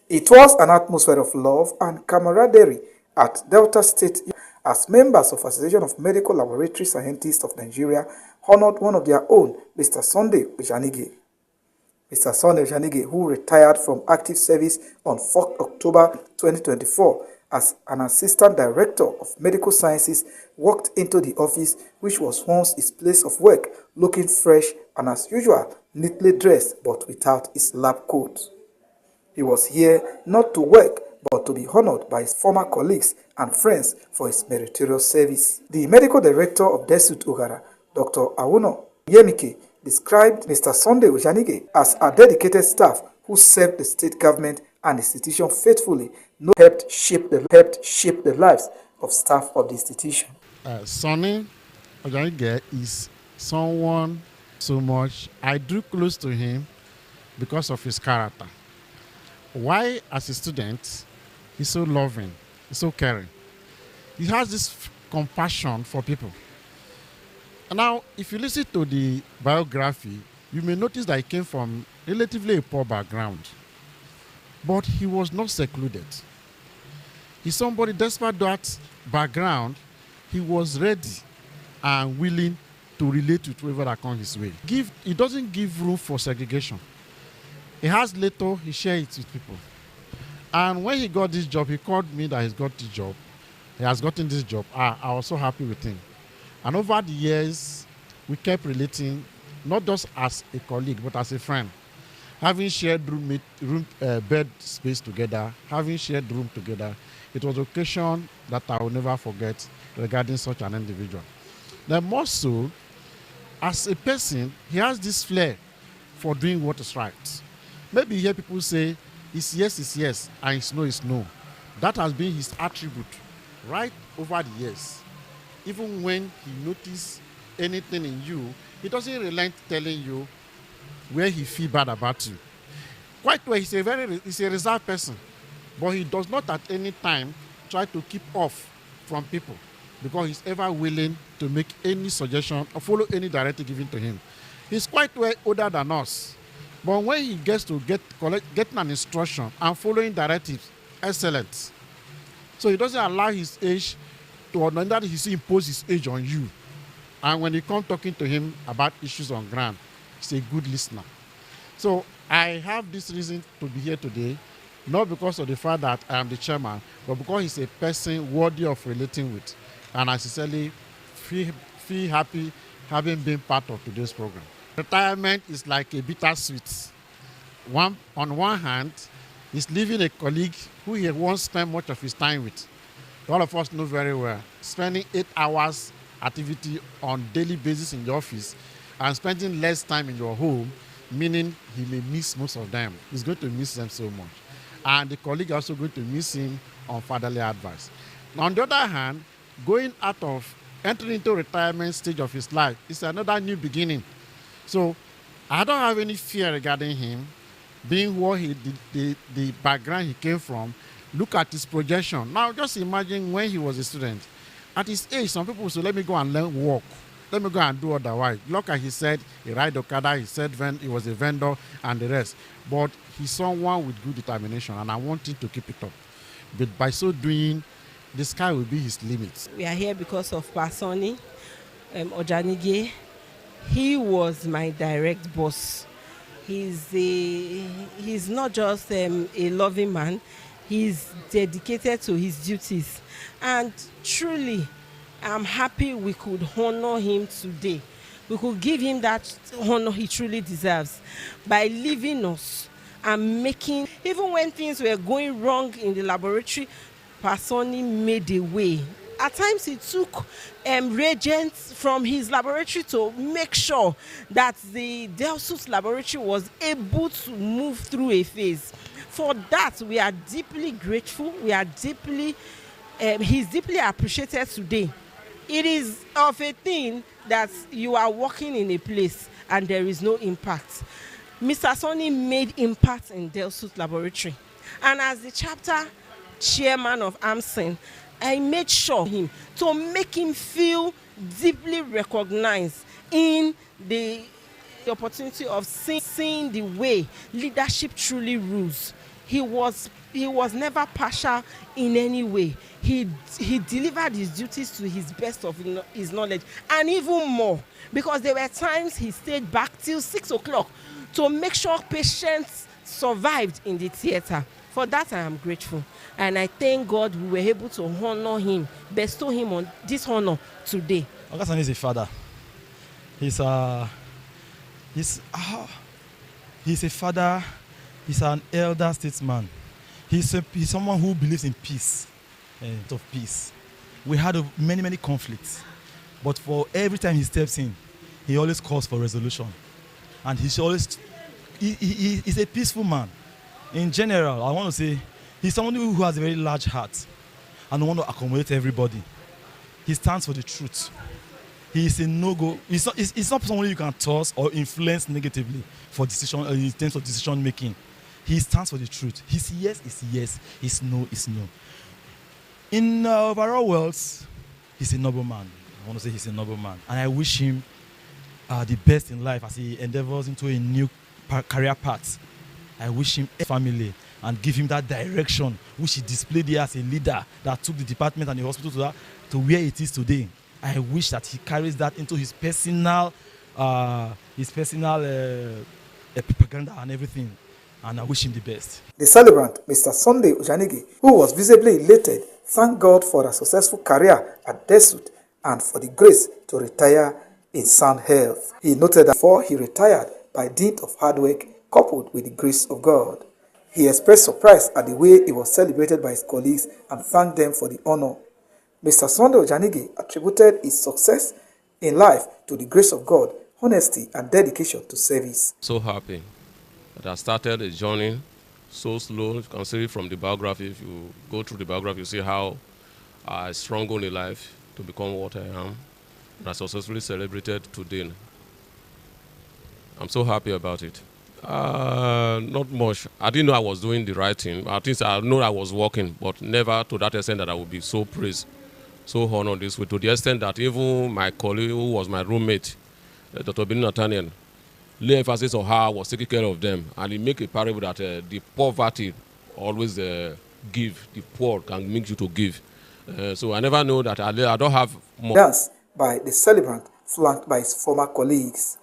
It was an atmosphere of love and camaraderie at Delta State as members of Association of Medical Laboratory Scientists of Nigeria honored one of their own, Mr. Sunday Ojanige. Mr. Sunday Ojanige, who retired from active service on 4 October 2024 as an Assistant Director of Medical Sciences, walked into the office which was once his place of work, looking fresh and as usual, neatly dressed but without his lab coat. He was here not to work but to be honored by his former colleagues and friends for his meritorious service. The medical director of DELSUTH, Dr. Ojanige, described Mr. Sunday Ojanige as a dedicated staff who served the state government and institution faithfully, helped shape the lives of staff of the institution. Sunday Ojanige is someone so much I drew close to him because of his character. Why, as a student, he's so loving, he's so caring. He has this compassion for people. And now, if you listen to the biography, you may notice that he came from relatively a poor background. But he was not secluded. He's somebody, despite that background, he was ready and willing to relate with whoever that comes his way. He doesn't give room for segregation. He has little, he shares it with people. And when he got this job, he called me that he has gotten this job. I was so happy with him. And over the years, we kept relating, not just as a colleague, but as a friend. Having shared bed space together, having shared room together, it was an occasion that I will never forget regarding such an individual. Then more so, as a person, he has this flair for doing what is right. Maybe you hear people say, his yes is yes, and his no is no. That has been his attribute right over the years. Even when he notices anything in you, he doesn't relent telling you where he feels bad about you. Quite well, he's a reserved person, but he does not at any time try to keep off from people because he's ever willing to make any suggestion or follow any directive given to him. He's quite well older than us, but when he gets to getting an instruction and following directives, excellent. So he doesn't allow his age to that he impose his age on you. And when you come talking to him about issues on ground, he's a good listener. So I have this reason to be here today, not because of the fact that I am the chairman, but because he's a person worthy of relating with. And I sincerely feel happy having been part of today's program. Retirement is like a bittersweet. On one hand, he's leaving a colleague who he once spent much of his time with. All of us know very well, spending 8 hours activity on daily basis in the office and spending less time in your home, meaning he may miss most of them. He's going to miss them so much. And the colleague is also going to miss him on fatherly advice. Now, on the other hand, entering into retirement stage of his life is another new beginning. So I don't have any fear regarding him, being what the background he came from. Look at his projection. Now, just imagine when he was a student. At his age, some people say, let me go and learn walk. Let me go and do otherwise. Look at he said, he ride Okada, he said he was a vendor and the rest. But he's someone with good determination, and I want him to keep it up. But by so doing, the sky will be his limit. We are here because of Pasoni Ojanige. He was my direct boss. He's not just a loving man. He's dedicated to his duties. And truly, I'm happy we could honor him today. We could give him that honor he truly deserves by leaving us and making, even when things were going wrong in the laboratory, Pasoni made a way. At times he took reagents from his laboratory to make sure that the DELSUTH laboratory was able to move through a phase. For that, we are deeply grateful. He's deeply appreciated today. It is of a thing that you are working in a place and there is no impact. Mr. Sonny made impact in DELSUTH laboratory. And as the chapter chairman of AMSEN, I made sure to make him feel deeply recognized in the opportunity of seeing the way leadership truly rules he was never partial in any way. He delivered his duties to his best of his knowledge, and even more, because there were times he stayed back till 6 o'clock to make sure patients survived in the theater. For that, I am grateful, and I thank God we were able to honor him, bestow him on this honor today. Ogasani is a father. He's a father. He's an elder statesman. He's someone who believes in peace, of peace. We had many conflicts, but for every time he steps in, he always calls for resolution, and he's a peaceful man. In general, I want to say he's someone who has a very large heart and wants to accommodate everybody. He stands for the truth. He is a no-go. It's not someone you can toss or influence negatively for decision in terms of decision making. He stands for the truth. His yes is yes. His no is no. In overall worlds, he's a noble man. I want to say he's a noble man, and I wish him the best in life as he endeavors into a new career path. I wish him a family and give him that direction which he displayed here as a leader that took the department and the hospital to where it is today. I wish that he carries that into his personal propaganda and everything. And I wish him the best. The celebrant, Mr. Sunday Ojanige, who was visibly elated, thanked God for a successful career at DELSUTH and for the grace to retire in sound health. He noted that before he retired by dint of hard work coupled with the grace of God. He expressed surprise at the way he was celebrated by his colleagues and thanked them for the honor. Mr. Sunday Ojanige attributed his success in life to the grace of God, honesty, and dedication to service. So happy that I started a journey so slow. You can see it from the biography. If you go through the biography, you see how I struggled in life to become what I am. And I successfully celebrated today. I'm so happy about it. Not much. I didn't know I was doing the right thing. At least I know I was working, but never to that extent that I would be so praised, so honored this way, to the extent that even my colleague, who was my roommate, Dr. Bin Nathaniel, lay emphasis on how I was taking care of them. And he make a parable that the poverty always give. The poor can make you to give. So I never know that I don't have more. Dance by the celebrant, flanked by his former colleagues.